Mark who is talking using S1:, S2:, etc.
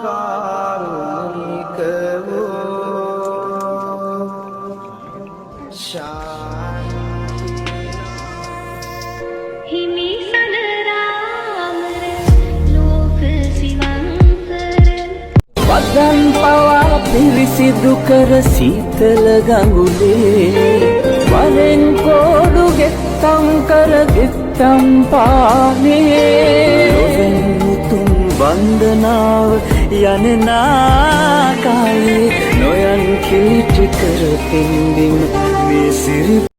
S1: කාරුණික වූ
S2: හිමි සඳරාමර ලෝක සිවංකර
S3: වදන් පවා පිරිසිදු කර සීතල ගඟුලේ වරෙන් කෝඩු ගෙත්තම් කර ගෙත්තම් පානේ ලොවෙන් මුතුන් වන්දනාව යනනා කාලේ නොයන් කීටි කර පෙන්දිම මේ සිරි